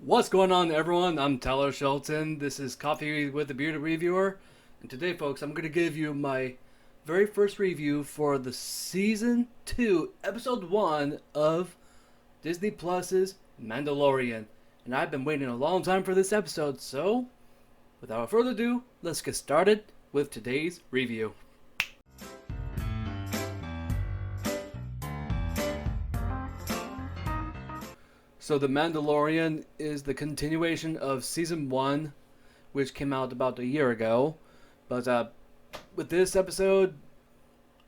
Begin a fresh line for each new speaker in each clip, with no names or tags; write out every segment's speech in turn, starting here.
What's going on, everyone? I'm Tyler Shelton. This is Coffee with the Bearded Reviewer. And today, folks, I'm going to give you my very first review for the Season 2, Episode 1 of Disney Plus's Mandalorian. And I've been waiting a long time for this episode, so without further ado, let's get started with today's review. So, The Mandalorian is the continuation of Season 1, which came out about a year ago. But with this episode,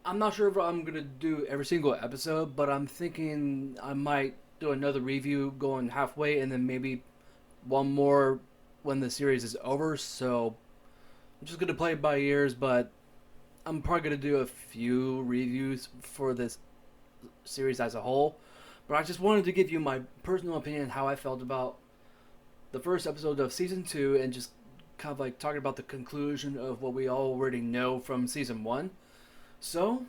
I'm not sure if I'm going to do every single episode, but I'm thinking I might do another review going halfway and then maybe one more when the series is over. So, I'm just going to play it by ears, but I'm probably going to do a few reviews for this series as a whole. But I just wanted to give you my personal opinion how I felt about the first episode of season 2 and just kind of like talking about the conclusion of what we already know from season 1. So,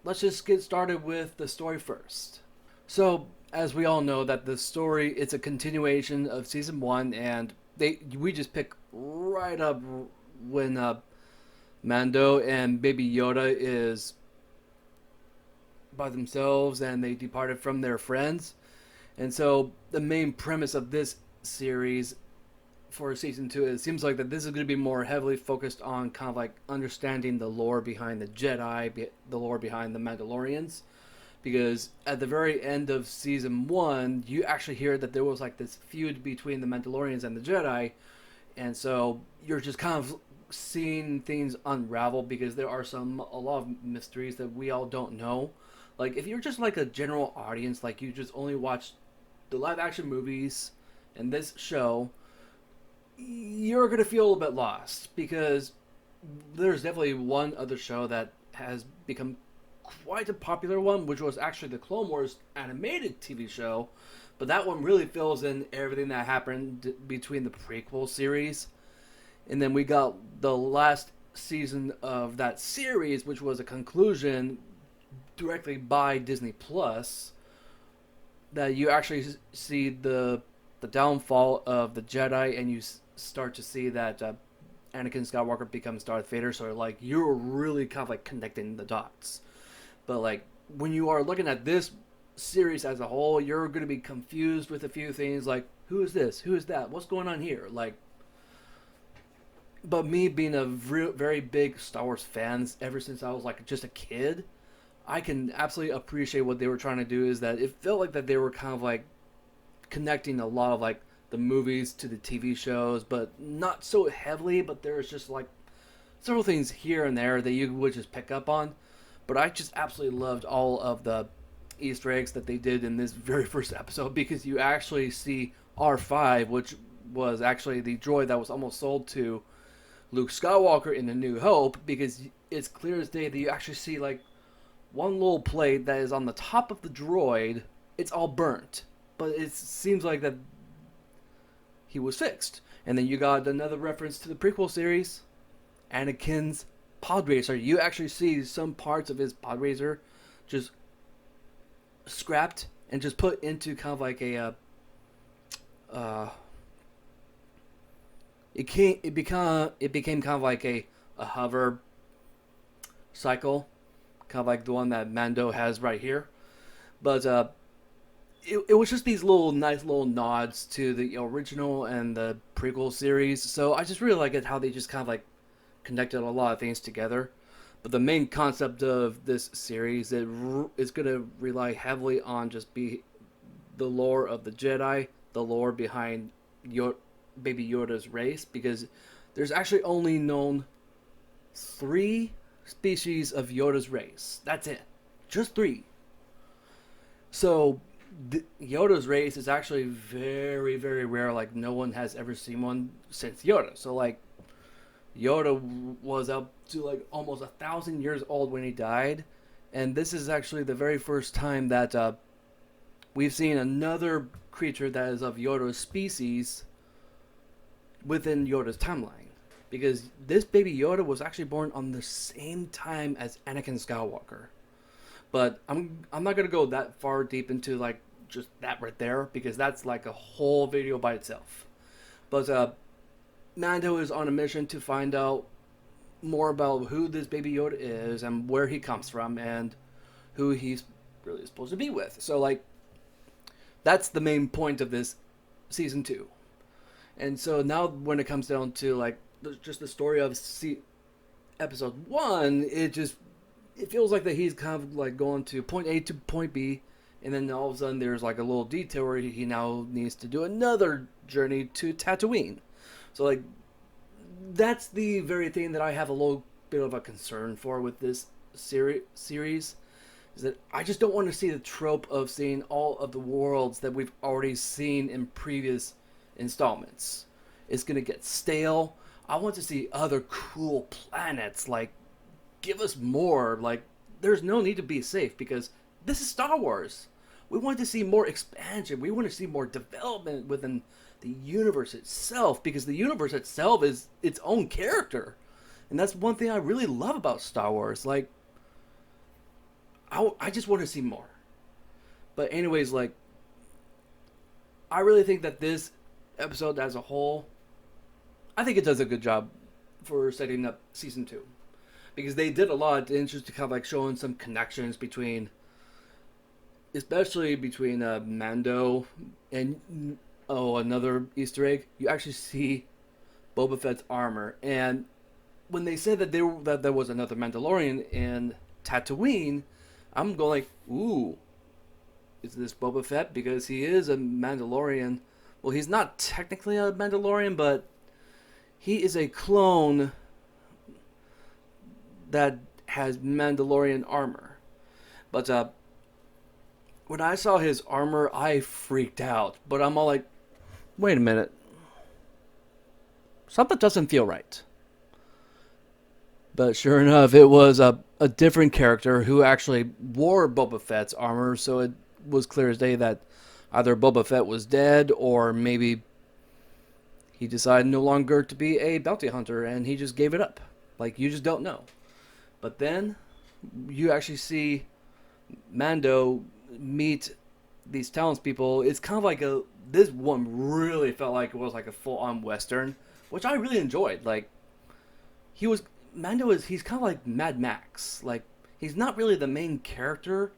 let's just get started with the story first. So, as we all know that the story it's a continuation of season 1 and we just pick right up when Mando and Baby Yoda is by themselves and they departed from their friends. And so the main premise of this series for season 2, it seems like that this is going to be more heavily focused on kind of like understanding the lore behind the Jedi, the lore behind the Mandalorians. Because at the very end of season 1, you actually hear that there was like this feud between the Mandalorians and the Jedi. And so you're just kind of seeing things unravel because there are a lot of mysteries that we all don't know. Like, if you're just like a general audience, like you just only watch the live action movies and this show, you're going to feel a little bit lost because there's definitely one other show that has become quite a popular one, which was actually the Clone Wars animated TV show. But that one really fills in everything that happened between the prequel series. And then we got the last season of that series, which was a conclusion directly by Disney Plus, that you actually see the downfall of the Jedi, and you start to see that Anakin Skywalker becomes Darth Vader. So like you're really kind of like connecting the dots. But like when you are looking at this series as a whole, you're going to be confused with a few things like who is this, who is that, what's going on here, like. But me being a very big Star Wars fan ever since I was like just a kid, I can absolutely appreciate what they were trying to do. Is that it felt like that they were kind of like connecting a lot of like the movies to the TV shows, but not so heavily. But there's just like several things here and there that you would just pick up on. But I just absolutely loved all of the Easter eggs that they did in this very first episode because you actually see R5, which was actually the droid that was almost sold to Luke Skywalker in A New Hope, because it's clear as day that you actually see like one little plate that is on the top of the droid. It's all burnt, but it seems like that he was fixed. And then you got another reference to the prequel series, Anakin's pod racer. You actually see some parts of his pod racer just scrapped and just put into kind of like a it became kind of like a hover cycle, kind of like the one that Mando has right here. But it was just these nice little nods to the original and the prequel series. So I just really like it how they just kind of like connected a lot of things together. But the main concept of this series is going to rely heavily on just be the lore of the Jedi, the lore behind Baby Yoda's race, because there's actually only known 3 species of Yoda's race. That's it. Just 3. So Yoda's race is actually very, very rare. Like no one has ever seen one since Yoda. So like Yoda was up to like almost 1,000 years old when he died, and this is actually the very first time that we've seen another creature that is of Yoda's species within Yoda's timeline. Because this baby Yoda was actually born on the same time as Anakin Skywalker. But I'm not gonna go that far deep into like just that right there, because that's like a whole video by itself. But Mando is on a mission to find out more about who this Baby Yoda is and where he comes from and who he's really supposed to be with. So, like, that's the main point of this season 2. And so now when it comes down to, like, just the story of episode 1, it feels like that he's kind of, like, going to point A to point B, and then all of a sudden there's, like, a little detail where he now needs to do another journey to Tatooine. So, like, that's the very thing that I have a little bit of a concern for with this series, is that I just don't want to see the trope of seeing all of the worlds that we've already seen in previous installments. It's going to get stale. I want to see other cool planets. Like, give us more. Like, there's no need to be safe because this is Star Wars. We want to see more expansion. We want to see more development within the universe itself, because the universe itself is its own character. And that's one thing I really love about Star Wars. Like, I just want to see more. But anyways, like, I really think that this episode as a whole, I think it does a good job for setting up season 2. Because they did a lot in just to kind of like showing some connections between, especially between Mando and, another Easter egg. You actually see Boba Fett's armor. And when they said that there was another Mandalorian in Tatooine, I'm going like, ooh, is this Boba Fett? Because he is a Mandalorian. Well, he's not technically a Mandalorian, but he is a clone that has Mandalorian armor. But when I saw his armor, I freaked out. But I'm all like, wait a minute. Something doesn't feel right. But sure enough, it was a different character who actually wore Boba Fett's armor, so it was clear as day that either Boba Fett was dead, or maybe he decided no longer to be a bounty hunter and he just gave it up. Like, you just don't know. But then you actually see Mando meet these townspeople. It's kind of like this one really felt like it was like a full-on Western, which I really enjoyed. Like, he's kind of like Mad Max. Like, he's not really the main character.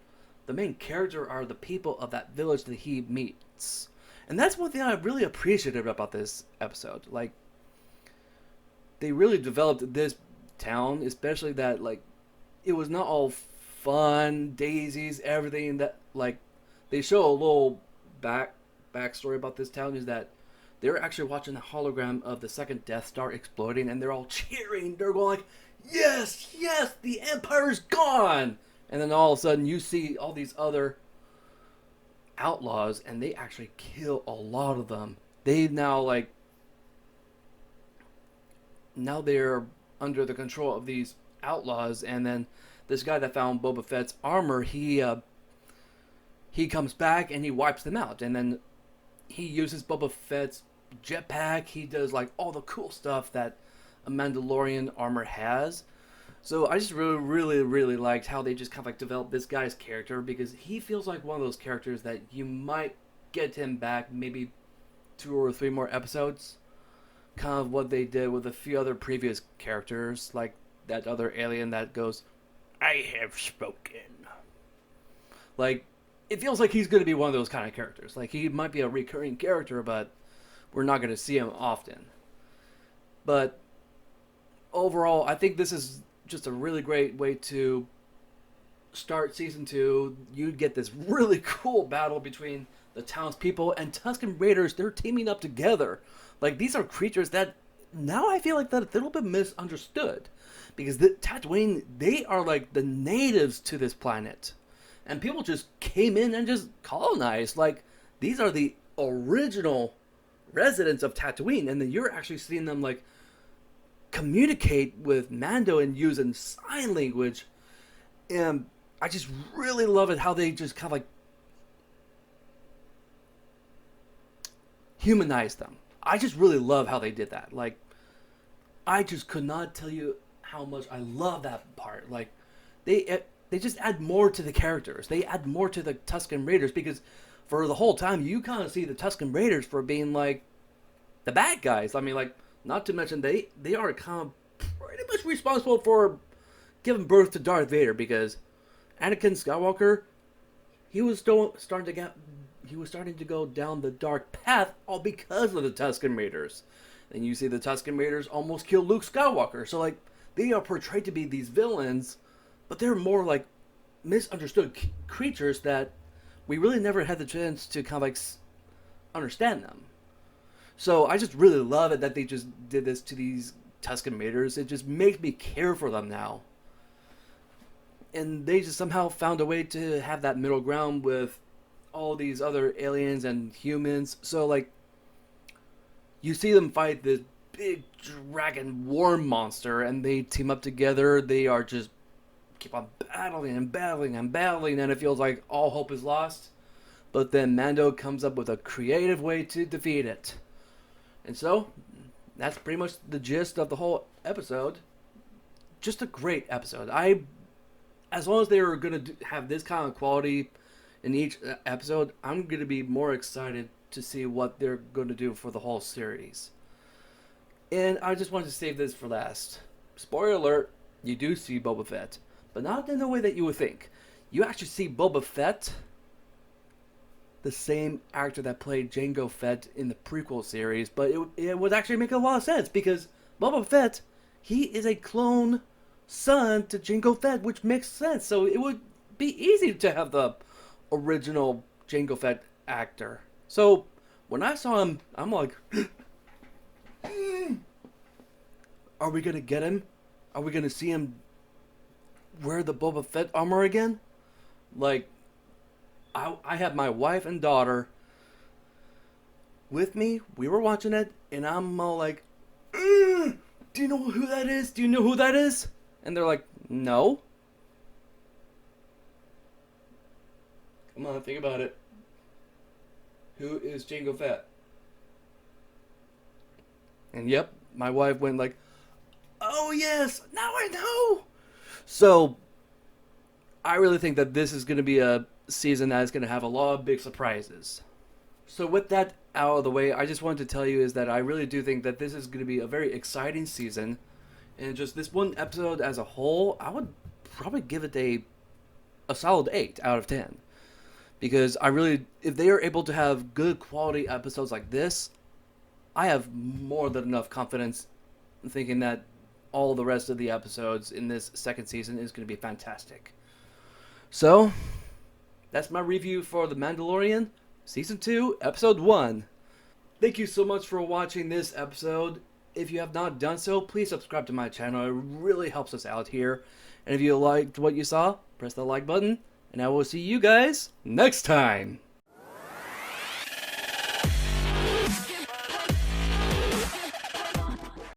The main character are the people of that village that he meets. And that's one thing I really appreciated about this episode. Like, they really developed this town, especially that, like, it was not all fun, daisies, everything that, like, they show a little backstory about this town is that they're actually watching the hologram of the second Death Star exploding, and they're all cheering. They're going like, yes, yes, the Empire's gone! And then all of a sudden you see all these other outlaws, and they actually kill a lot of them. Now they're under the control of these outlaws, and then this guy that found Boba Fett's armor, he comes back and he wipes them out, and then he uses Boba Fett's jetpack. He does like all the cool stuff that a Mandalorian armor has. So I just really, really, really liked how they just kind of like developed this guy's character, because he feels like one of those characters that you might get him back maybe 2 or 3 more episodes. Kind of what they did with a few other previous characters, like that other alien that goes, "I have spoken." Like, it feels like he's going to be one of those kind of characters. Like, he might be a recurring character, but we're not going to see him often. But overall, I think this is just a really great way to start season 2. You get this really cool battle between the townspeople and Tusken Raiders. They're teaming up together. Like, these are creatures that now I feel like that a little bit misunderstood, because the Tatooine, they are like the natives to this planet, and people just came in and just colonized. Like, these are the original residents of Tatooine, and then you're actually seeing them like communicate with Mando and using sign language. And I just really love it how they just kind of like humanize them. I just really love how they did that. Like, I just could not tell you how much I love that part. Like, they just add more to the characters. They add more to the Tusken Raiders, because for the whole time, you kind of see the Tusken Raiders for being like the bad guys. I mean, like, not to mention they are kind of pretty much responsible for giving birth to Darth Vader, because Anakin Skywalker, he was starting to go down the dark path, all because of the Tusken Raiders. And you see the Tusken Raiders almost kill Luke Skywalker. So, like, they are portrayed to be these villains, but they're more like misunderstood creatures that we really never had the chance to kind of like understand them. So I just really love it that they just did this to these Tusken Raiders. It just makes me care for them now. And they just somehow found a way to have that middle ground with all these other aliens and humans. So, like, you see them fight this big dragon war monster, and they team up together. They are just keep on battling and battling and battling, and it feels like all hope is lost. But then Mando comes up with a creative way to defeat it. And so, that's pretty much the gist of the whole episode. Just a great episode. As long as they are going to have this kind of quality in each episode, I'm going to be more excited to see what they're going to do for the whole series. And I just wanted to save this for last. Spoiler alert, you do see Boba Fett. But not in the way that you would think. You actually see Boba Fett, the same actor that played Jango Fett in the prequel series, but it would actually make a lot of sense, because Boba Fett, he is a clone son to Jango Fett, which makes sense. So it would be easy to have the original Jango Fett actor. So when I saw him, I'm like, are we going to get him? Are we going to see him wear the Boba Fett armor again? Like, I had my wife and daughter with me. We were watching it, and I'm all like, do you know who that is? Do you know who that is? And they're like, no. Come on, think about it. Who is Jango Fett? And yep, my wife went like, oh yes, now I know. So, I really think that this is going to be a season that is going to have a lot of big surprises. So with that out of the way, I just wanted to tell you is that I really do think that this is going to be a very exciting season. And just this one episode as a whole, I would probably give it a solid 8 out of 10. Because I really, if they are able to have good quality episodes like this, I have more than enough confidence in thinking that all the rest of the episodes in this second season is going to be fantastic. So, that's my review for The Mandalorian, Season 2, Episode 1. Thank you so much for watching this episode. If you have not done so, please subscribe to my channel. It really helps us out here. And if you liked what you saw, press the like button. And I will see you guys next time.